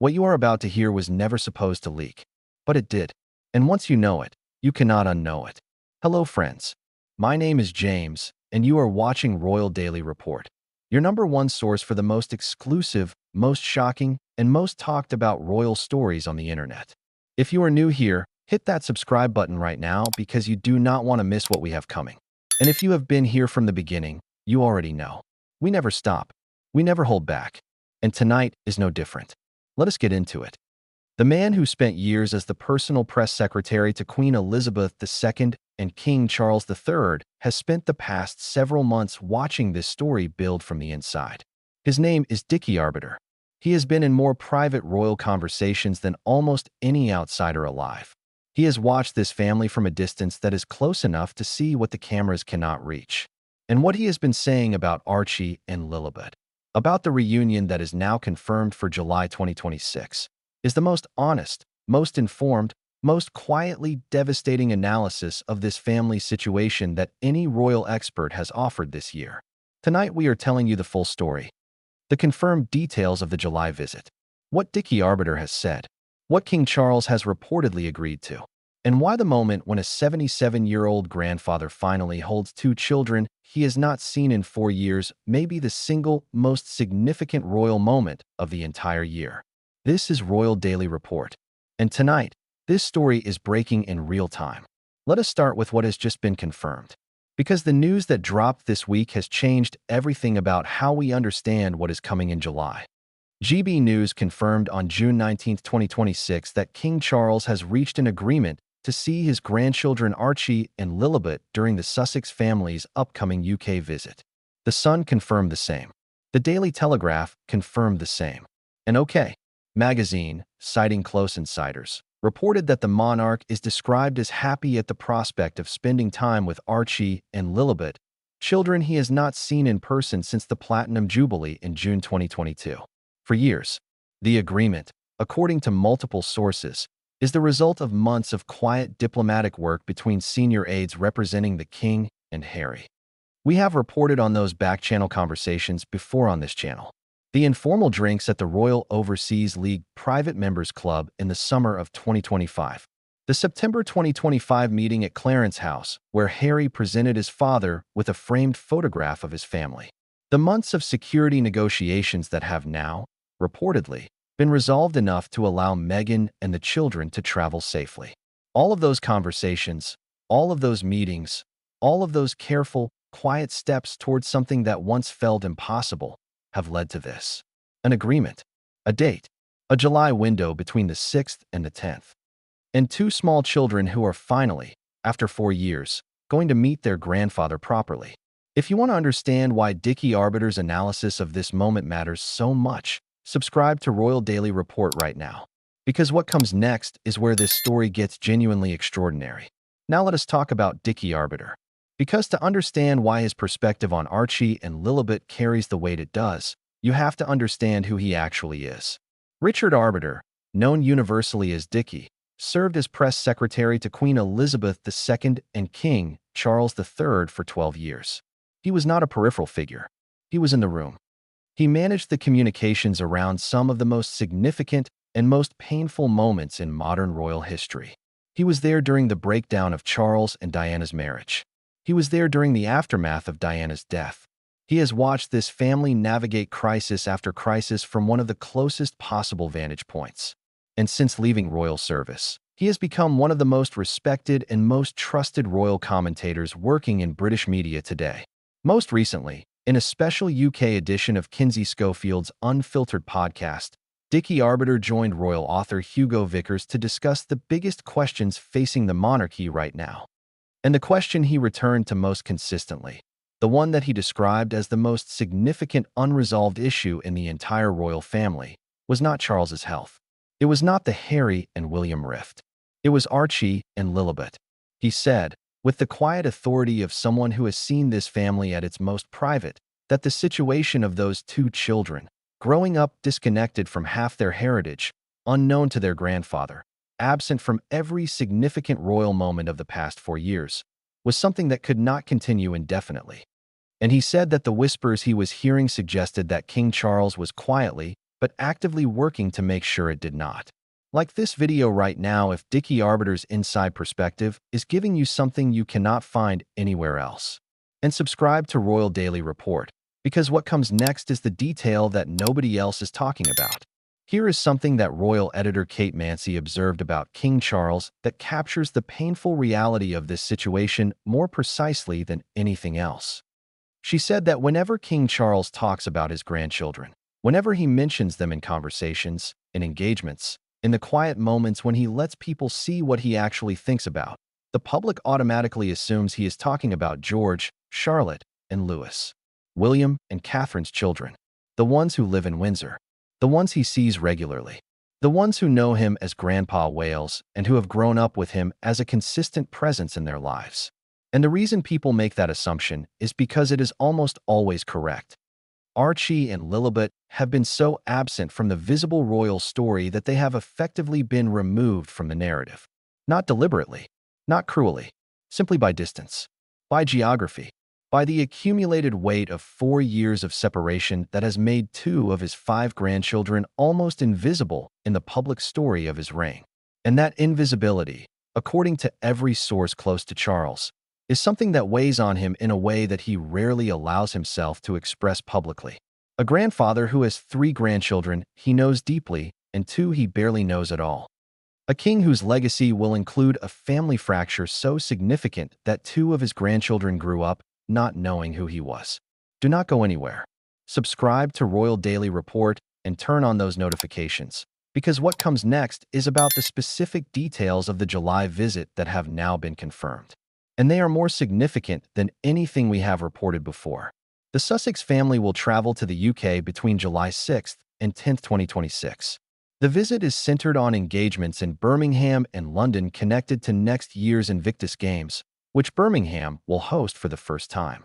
What you are about to hear was never supposed to leak, but it did. And once you know it, you cannot unknow it. Hello, friends. My name is James, and you are watching Royal Daily Report, your #1 source for the most exclusive, most shocking, and most talked about royal stories on the internet. If you are new here, hit that subscribe button right now because you do not want to miss what we have coming. And if you have been here from the beginning, you already know. We never stop. We never hold back. And tonight is no different. Let us get into it. The man who spent years as the personal press secretary to Queen Elizabeth II and King Charles III has spent the past several months watching this story build from the inside. His name is Dickie Arbiter. He has been in more private royal conversations than almost any outsider alive. He has watched this family from a distance that is close enough to see what the cameras cannot reach. And what he has been saying about Archie and Lilibet, about the reunion that is now confirmed for July 2026, is the most honest, most informed, most quietly devastating analysis of this family situation that any royal expert has offered this year. Tonight we are telling you the full story, the confirmed details of the July visit, what Dickie Arbiter has said, what King Charles has reportedly agreed to, and why the moment when a 77-year-old grandfather finally holds 2 children he has not seen in 4 years may be the single most significant royal moment of the entire year. This is Royal Daily Report, and tonight, this story is breaking in real time. Let us start with what has just been confirmed, because the news that dropped this week has changed everything about how we understand what is coming in July. GB News confirmed on June 19, 2026 that King Charles has reached an agreement to see his grandchildren Archie and Lilibet during the Sussex family's upcoming UK visit. The Sun confirmed the same. The Daily Telegraph confirmed the same. And OK Magazine, citing close insiders, reported that the monarch is described as happy at the prospect of spending time with Archie and Lilibet, children he has not seen in person since the Platinum Jubilee in June 2022. For years, the agreement, according to multiple sources, is the result of months of quiet diplomatic work between senior aides representing the King and Harry. We have reported on those back-channel conversations before on this channel. The informal drinks at the Royal Overseas League Private Members Club in the summer of 2025. The September 2025 meeting at Clarence House, where Harry presented his father with a framed photograph of his family. The months of security negotiations that have now, reportedly, been resolved enough to allow Meghan and the children to travel safely. All of those conversations, all of those meetings, all of those careful, quiet steps towards something that once felt impossible have led to this. An agreement, a date, a July window between the 6th and the 10th. And 2 small children who are finally, after 4 years, going to meet their grandfather properly. If you want to understand why Dickie Arbiter's analysis of this moment matters so much, subscribe to Royal Daily Report right now. Because what comes next is where this story gets genuinely extraordinary. Now let us talk about Dickie Arbiter. Because to understand why his perspective on Archie and Lilibet carries the weight it does, you have to understand who he actually is. Richard Arbiter, known universally as Dickie, served as press secretary to Queen Elizabeth II and King Charles III for 12 years. He was not a peripheral figure. He was in the room. He managed the communications around some of the most significant and most painful moments in modern royal history. He was there during the breakdown of Charles and Diana's marriage. He was there during the aftermath of Diana's death. He has watched this family navigate crisis after crisis from one of the closest possible vantage points. And since leaving royal service, he has become one of the most respected and most trusted royal commentators working in British media today. Most recently, in a special UK edition of Kinsey Schofield's Unfiltered podcast, Dickie Arbiter joined royal author Hugo Vickers to discuss the biggest questions facing the monarchy right now. And the question he returned to most consistently, the one that he described as the most significant unresolved issue in the entire royal family, was not Charles's health. It was not the Harry and William rift. It was Archie and Lilibet. He said, with the quiet authority of someone who has seen this family at its most private, that the situation of those 2 children, growing up disconnected from half their heritage, unknown to their grandfather, absent from every significant royal moment of the past 4 years, was something that could not continue indefinitely. And he said that the whispers he was hearing suggested that King Charles was quietly, but actively working to make sure it did not. Like this video right now, if Dickie Arbiter's inside perspective is giving you something you cannot find anywhere else. And subscribe to Royal Daily Report, because what comes next is the detail that nobody else is talking about. Here is something that royal editor Kate Mancy observed about King Charles that captures the painful reality of this situation more precisely than anything else. She said that whenever King Charles talks about his grandchildren, whenever he mentions them in conversations, in engagements, in the quiet moments when he lets people see what he actually thinks about, the public automatically assumes he is talking about George, Charlotte, and Louis, William, and Catherine's children, the ones who live in Windsor, the ones he sees regularly, the ones who know him as Grandpa Wales and who have grown up with him as a consistent presence in their lives. And the reason people make that assumption is because it is almost always correct. Archie and Lilibet have been so absent from the visible royal story that they have effectively been removed from the narrative. Not deliberately, not cruelly, simply by distance, by geography, by the accumulated weight of 4 years of separation that has made 2 of his 5 grandchildren almost invisible in the public story of his reign. And that invisibility, according to every source close to Charles, is something that weighs on him in a way that he rarely allows himself to express publicly. A grandfather who has 3 grandchildren he knows deeply and 2 he barely knows at all. A king whose legacy will include a family fracture so significant that 2 of his grandchildren grew up not knowing who he was. Do not go anywhere. Subscribe to Royal Daily Report and turn on those notifications, because what comes next is about the specific details of the July visit that have now been confirmed. And they are more significant than anything we have reported before. The Sussex family will travel to the UK between July 6th and 10th, 2026. The visit is centered on engagements in Birmingham and London connected to next year's Invictus Games, which Birmingham will host for the first time.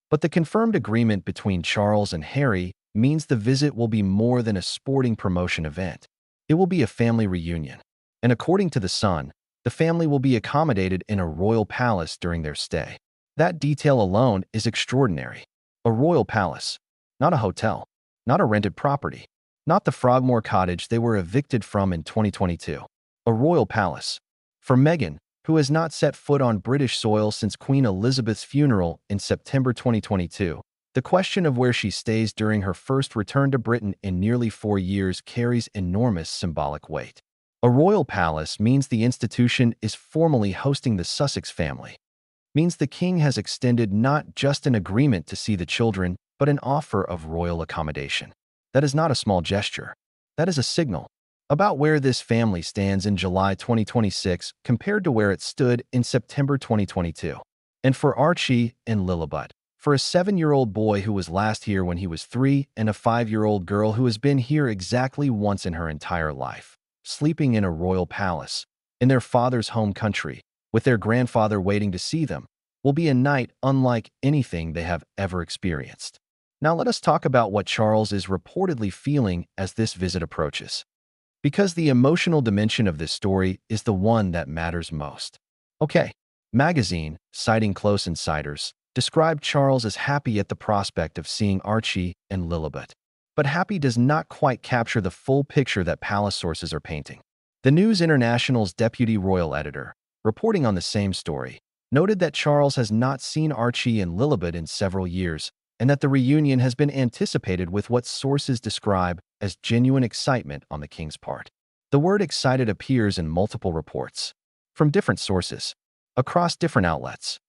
But the confirmed agreement between Charles and Harry means the visit will be more than a sporting promotion event. It will be a family reunion. And according to The Sun, the family will be accommodated in a royal palace during their stay. That detail alone is extraordinary. A royal palace, not a hotel, not a rented property, not the Frogmore cottage they were evicted from in 2022. A royal palace. For Meghan, who has not set foot on British soil since Queen Elizabeth's funeral in September 2022, the question of where she stays during her first return to Britain in nearly 4 years carries enormous symbolic weight. A royal palace means the institution is formally hosting the Sussex family, means the king has extended not just an agreement to see the children, but an offer of royal accommodation. That is not a small gesture. That is a signal about where this family stands in July 2026 compared to where it stood in September 2022. And for Archie and Lilibet, for a 7-year-old boy who was last here when he was 3 and a 5-year-old girl who has been here exactly once in her entire life, sleeping in a royal palace, in their father's home country, with their grandfather waiting to see them, will be a night unlike anything they have ever experienced. Now let us talk about what Charles is reportedly feeling as this visit approaches, because the emotional dimension of this story is the one that matters most. Okay, magazine, citing close insiders, described Charles as happy at the prospect of seeing Archie and Lilibet. But happy does not quite capture the full picture that palace sources are painting. The News International's deputy royal editor, reporting on the same story, noted that Charles has not seen Archie and Lilibet in several years, and that the reunion has been anticipated with what sources describe as genuine excitement on the king's part. The word excited appears in multiple reports, from different sources, across different outlets,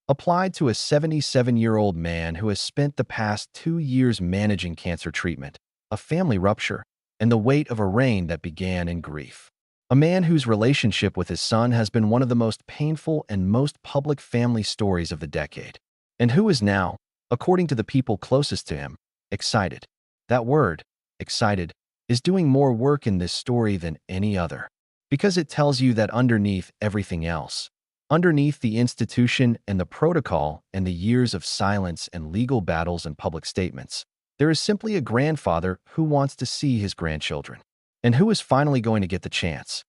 applied to a 77-year-old man who has spent the past 2 years managing cancer treatment, a family rupture, and the weight of a reign that began in grief. A man whose relationship with his son has been one of the most painful and most public family stories of the decade, and who is now, according to the people closest to him, excited. That word, excited, is doing more work in this story than any other, because it tells you that underneath everything else, underneath the institution and the protocol and the years of silence and legal battles and public statements, there is simply a grandfather who wants to see his grandchildren, and who is finally going to get the chance.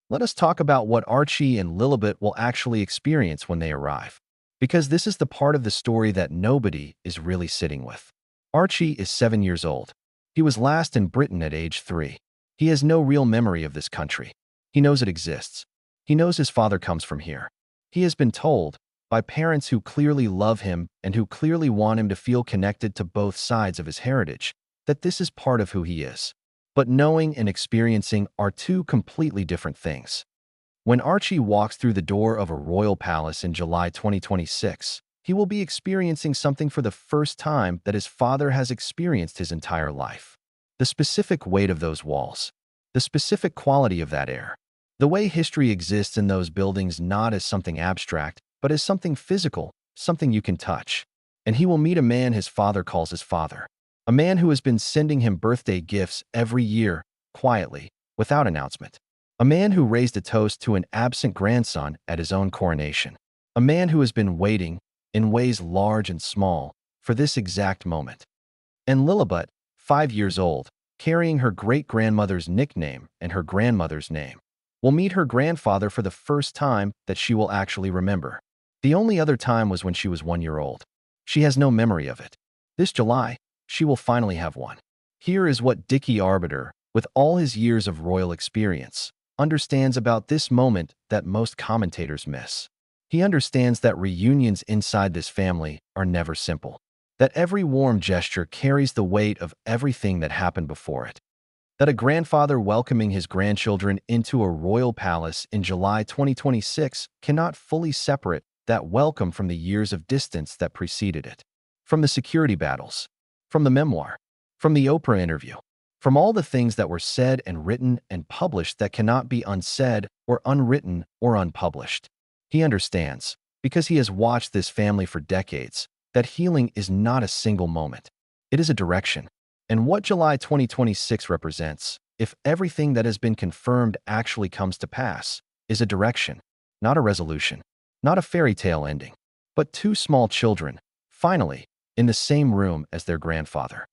Let us talk about what Archie and Lilibet will actually experience when they arrive, because this is the part of the story that nobody is really sitting with. Archie is 7 years old. He was last in Britain at age 3. He has no real memory of this country. He knows it exists. He knows his father comes from here. He has been told, by parents who clearly love him and who clearly want him to feel connected to both sides of his heritage, that this is part of who he is. But knowing and experiencing are two completely different things. When Archie walks through the door of a royal palace in July 2026, he will be experiencing something for the first time that his father has experienced his entire life. The specific weight of those walls, the specific quality of that air, the way history exists in those buildings not as something abstract, but as something physical, something you can touch. And he will meet a man his father calls his father, a man who has been sending him birthday gifts every year, quietly, without announcement. A man who raised a toast to an absent grandson at his own coronation. A man who has been waiting, in ways large and small, for this exact moment. And Lilibet, 5 years old, carrying her great-grandmother's nickname and her grandmother's name, will meet her grandfather for the first time that she will actually remember. The only other time was when she was 1 year old. She has no memory of it. This July, she will finally have one. Here is what Dickie Arbiter, with all his years of royal experience, understands about this moment that most commentators miss. He understands that reunions inside this family are never simple, that every warm gesture carries the weight of everything that happened before it, that a grandfather welcoming his grandchildren into a royal palace in July 2026 cannot fully separate that welcome from the years of distance that preceded it, from the security battles, from the memoir, from the Oprah interview, from all the things that were said and written and published that cannot be unsaid or unwritten or unpublished. He understands, because he has watched this family for decades, that healing is not a single moment. It is a direction. And what July 2026 represents, if everything that has been confirmed actually comes to pass, is a direction, not a resolution, not a fairy tale ending, but two small children, finally, in the same room as their grandfather.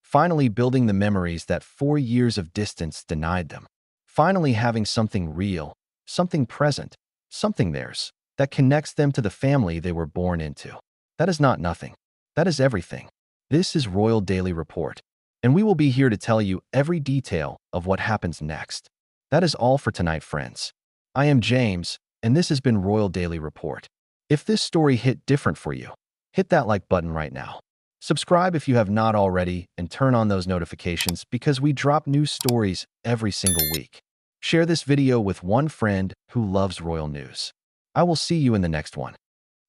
Finally building the memories that 4 years of distance denied them. Finally having something real, something present, something theirs, that connects them to the family they were born into. That is not nothing. That is everything. This is Royal Daily Report, and we will be here to tell you every detail of what happens next. That is all for tonight, friends. I am James, and this has been Royal Daily Report. If this story hit different for you, hit that like button right now. Subscribe if you have not already, and turn on those notifications because we drop new stories every single week. Share this video with one friend who loves royal news. I will see you in the next one.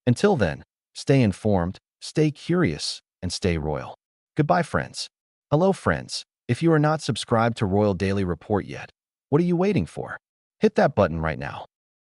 Until then, stay informed, stay curious, and stay royal. Goodbye, friends. Hello, friends. If you are not subscribed to Royal Daily Report yet, what are you waiting for? Hit that button right now.